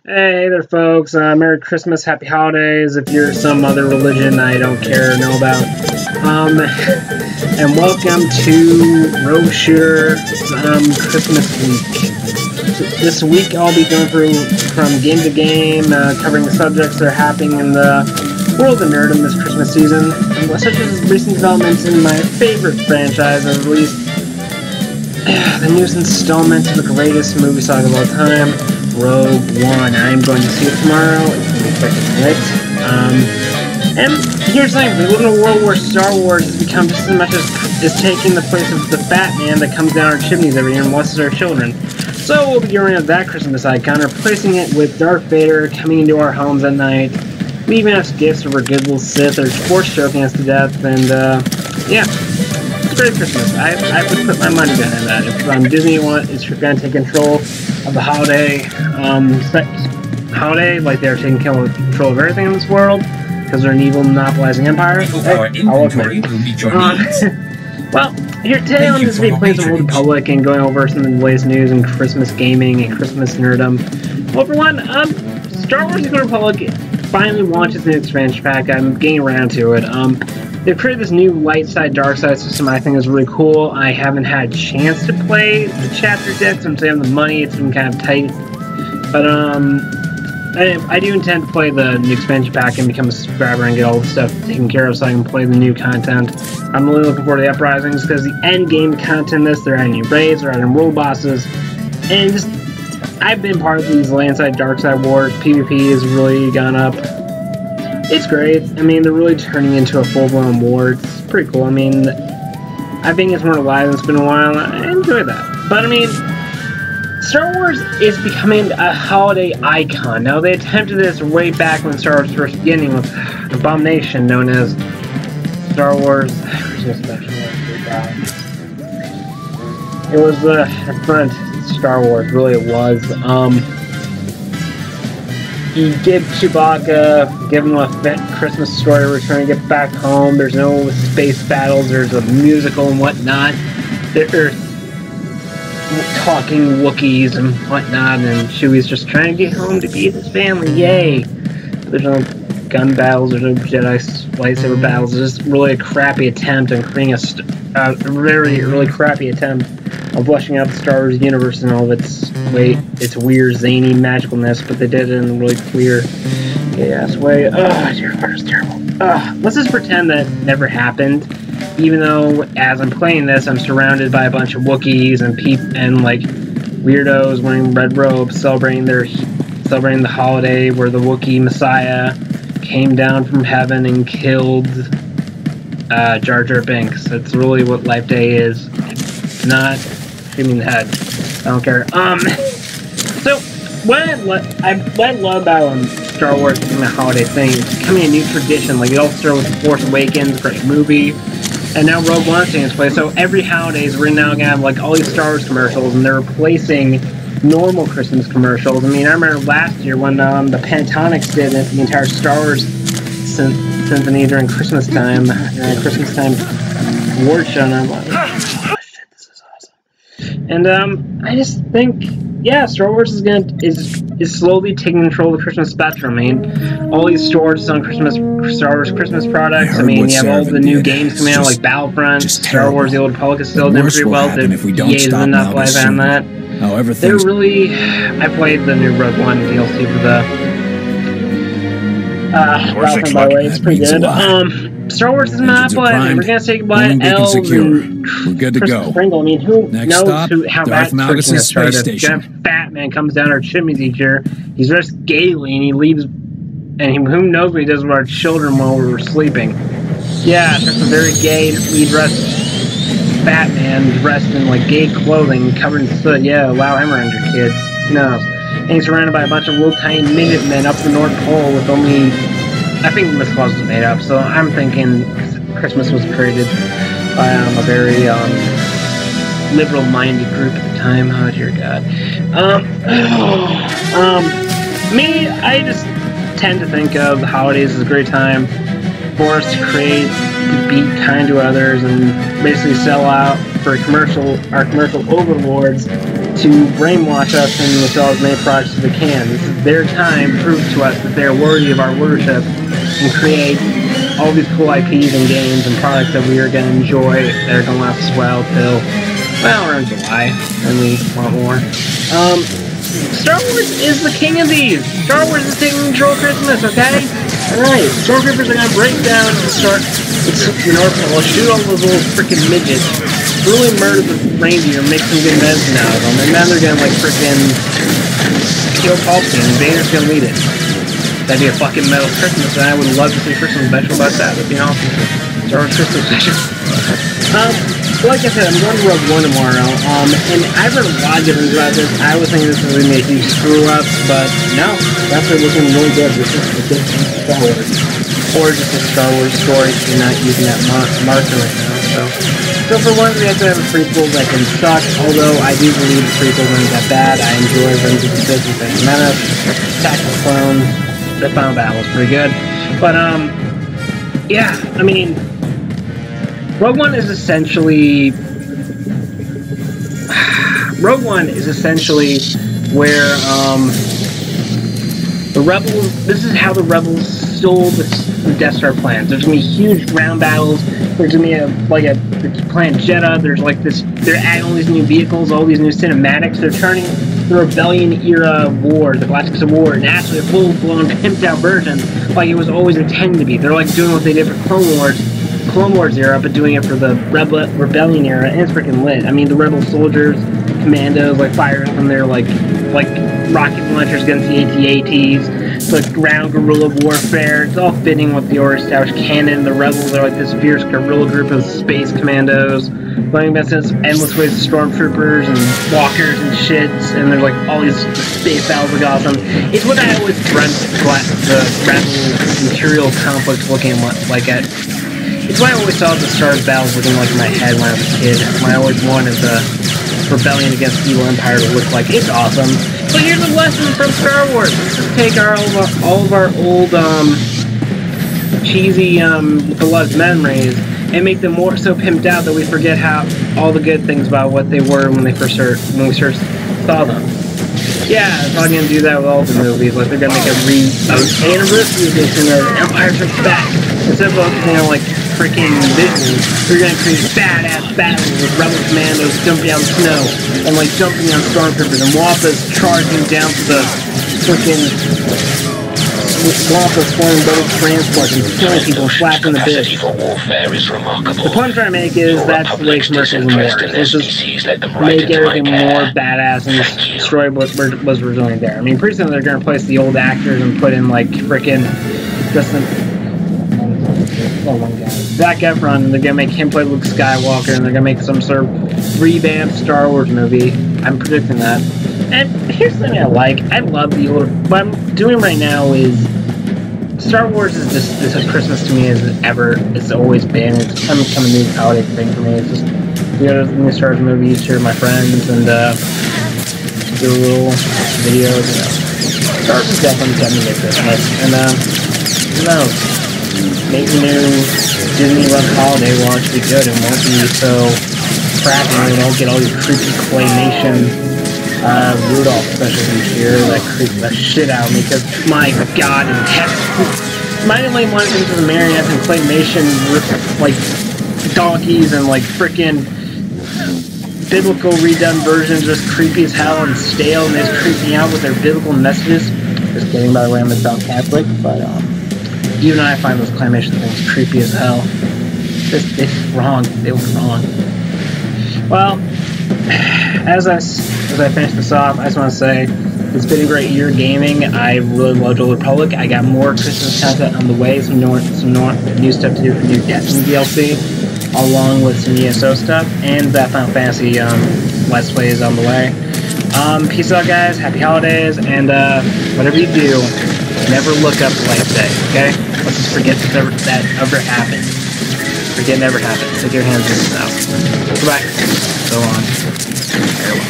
Hey there, folks. Merry Christmas, Happy Holidays. If you're some other religion I don't care or know about. And welcome to Rogue Shooter Christmas week. This week I'll be going through from game to game, covering the subjects that are happening in the world of nerdom this Christmas season, such as recent developments in my favorite franchise, or at least the newest installment of the greatest movie saga of all time, Rogue One. I'm going to see it tomorrow. It's going to be freaking lit. And here's the thing: we live in a world where Star Wars has become just as much as is taking the place of the fat man that comes down our chimneys every year and watches our children. So we'll be getting rid of that Christmas icon, replacing it with Darth Vader coming into our homes at night, leaving us gifts of our good little Sith, or force choking us to death, and yeah. It's a great Christmas. I would put my money behind that. If Disney is going to take control of the holiday, like they're taking control of everything in this world, because they're an evil, monopolizing empire. Well, here today I'm just going to be playing some Old Republic and going over some of the latest news in Christmas gaming and Christmas nerdom. Well, for one, Star Wars: The Old Republic finally launched its new expansion pack. I'm getting around to it. They've created this new light side, dark side system I think is really cool. I haven't had a chance to play the chapters yet, since I have the money. It's been kind of tight. But I do intend to play the new expansion pack and become a subscriber and get all the stuff taken care of so I can play the new content. I'm really looking forward to the Uprisings, because the end game content they're adding new raids, they're adding world bosses, and just I've been part of these light side, dark side wars. PvP has really gone up. It's great. I mean, they're really turning into a full-blown war. It's pretty cool. I mean, I think it's more alive than it's been a while. I enjoy that. But, I mean, Star Wars is becoming a holiday icon. Now, they attempted this way back when Star Wars first beginning with an abomination known as Star Wars... It was the front Star Wars, really it was. You give Chewbacca, give him a Christmas story, we're trying to get back home, there's no space battles, there's a musical and whatnot. They're talking Wookiees and whatnot, and Chewie's just trying to get home to be with his family, yay! There's no gun battles, there's no Jedi lightsaber battles, it's just really a crappy attempt on creating a really crappy attempt of fleshing out the Star Wars universe and all of its weird, zany magicalness, but they did it in a really clear, gay-ass way. Ugh, dear Lord, it's terrible. Ugh, let's just pretend that never happened, even though, as I'm playing this, I'm surrounded by a bunch of Wookiees and like, weirdos wearing red robes, celebrating the holiday where the Wookiee Messiah came down from heaven and killed Jar Jar Binks. That's really what Life Day is. It's not shooting the head. I don't care. So what I love about Star Wars being a holiday thing, it's becoming a new tradition. Like, it all started with The Force Awakens, great movie, and now Rogue One's taking its place. So every holidays we're now gonna have like all these Star Wars commercials, and they're replacing normal Christmas commercials. I mean, I remember last year when the Pentatonics did the entire Star Wars symphony during Christmas time award show, and I'm like, oh shit, this is awesome. And I just think, yeah, Star Wars is slowly taking control of the Christmas spectrum. I mean, all these stores selling Star Wars Christmas products. I mean, you have all the new games coming out, like Battlefront, Star Wars: The Old Republic is still doing pretty well. EA's been not live on that. They're really... I played the new Rogue One DLC for the... Battlefront, by the way, it's pretty good. Star Wars is not, but we're gonna say goodbye to Elves and we're good to go. Sprinkle. I mean, who knows how that Space started? Station. Fat man comes down our chimneys each year. He's dressed gaily and he leaves. And who knows what he does with our children while we were sleeping? Yeah, that's a very gayly dressed fat man dressed in like gay clothing, covered in soot. Yeah, allow him around your kids. Who knows? And he's surrounded by a bunch of little tiny midget men up the North Pole with only... I think Miss Claus was made up, so I'm thinking Christmas was created by a very liberal-minded group at the time. Oh dear God. Me, I just tend to think of the holidays as a great time for us to create, to be kind to others, and basically sell out for our commercial overlords to brainwash us and sell as many products as they can. This is their time to prove to us that they're worthy of our worship and create all these cool IPs and games and products that we are going to enjoy. They're going to last as well till, well, around July, when we want more. Star Wars is the king of these. Star Wars is taking control of Christmas, okay? Alright, Stormtroopers are gonna break down and start the North Pole, shoot all those little freaking midgets, really murder the reindeer, make some good medicine out of them, and then they're gonna, like, freaking kill Palpatine, and Vader's gonna lead it. That'd be a fucking metal Christmas, and I would love to see a Christmas special about that. That'd be an awesome Star Wars Christmas special. Like I said, I'm going to Rogue One tomorrow, and I've heard a lot of different things about this. I was thinking this was going to be a huge screw-up, but no, it's actually looking really good. This is a good Star Wars. Or just a Star Wars story if you're not using that marker right now. So for once, we have to have a prequel that can suck, although I do believe the prequel isn't that bad. I enjoy Revenge of the Sith and Phantom Menace, Attack of the Clones, the Final Battle was pretty good. But, yeah, I mean, Rogue One is essentially where the Rebels. This is how the Rebels stole the Death Star plans. There's gonna be huge ground battles. There's gonna be the planet Jeddah. There's like this. They're adding all these new vehicles, all these new cinematics. They're turning the Rebellion era war, the Galactic Civil War, and actually a full-blown, pimped-out version, like it was always intended to be. They're like doing what they did for Clone Wars era, but doing it for the Rebellion era, and it's freaking lit. I mean, the Rebel soldiers, commandos, like firing from their like rocket launchers against the AT-ATs. It's like ground guerrilla warfare. It's all fitting with the already established canon. The Rebels are like this fierce guerrilla group of space commandos, going against endless waves of stormtroopers and walkers and shits, and there's like all these space battles look awesome. It's what I always dreamt the Rebel Imperial conflict looking like at. It's what I always saw the Star Wars battles looking like in my head when I was a kid. I always wanted the rebellion against the evil empire to look like. It's awesome. But here's a lesson from Star Wars. Let's just take all of our old cheesy beloved memories and make them more so pimped out that we forget how all the good things about what they were when we first saw them. Yeah, they're probably gonna do that with all the movies. Like they're gonna make an anniversary edition of Empire Strikes Back. Instead of like freaking Disney, we're gonna create badass battles with rebel commandos jumping out of the snow and like jumping on stormtroopers and Wampas charging down to the freaking Wampas flying boat transports and killing people, slapping the bitch. The point I'm trying to make is that's the way commercials work. It's just make everything more badass and just destroy what was originally there. I mean, pretty soon they're gonna replace the old actors and put in like freaking Zac Efron, and they're gonna make him play Luke Skywalker, and they're gonna make some sort of revamped Star Wars movie. I'm predicting that. And here's the thing I like. I love the older. What I'm doing right now is Star Wars is just as Christmas to me as ever. It's always been. It's become a new holiday thing for me. It's just go to the new Star Wars movies, share with my friends, and do little videos. You know. Star Wars is definitely getting me at Christmas, and who knows? Maybe new Disney-run holiday will actually be good and won't be so crappy and we don't get all these creepy claymation Rudolph specials each year that creep the shit out of me because, my god in heaven. My only one things is marionettes and claymation like donkeys and like frickin' biblical redone versions just creepy as hell and stale and they just creep me out with their biblical messages. Just kidding, by the way, I'm a devout Catholic, but even I find those claymation things creepy as hell. It's wrong. They were wrong. Well, as I finish this off, I just want to say it's been a great year of gaming. I really loved Old Republic. I got more Christmas content on the way, some new stuff to do for new DLC, along with some ESO stuff, and that Final Fantasy Let's Play is on the way. Peace out, guys. Happy holidays, and whatever you do, never look up the light day, okay? Let's just forget that ever happened. Forget it never happened. Take your hands in this out. Goodbye. So on. Farewell.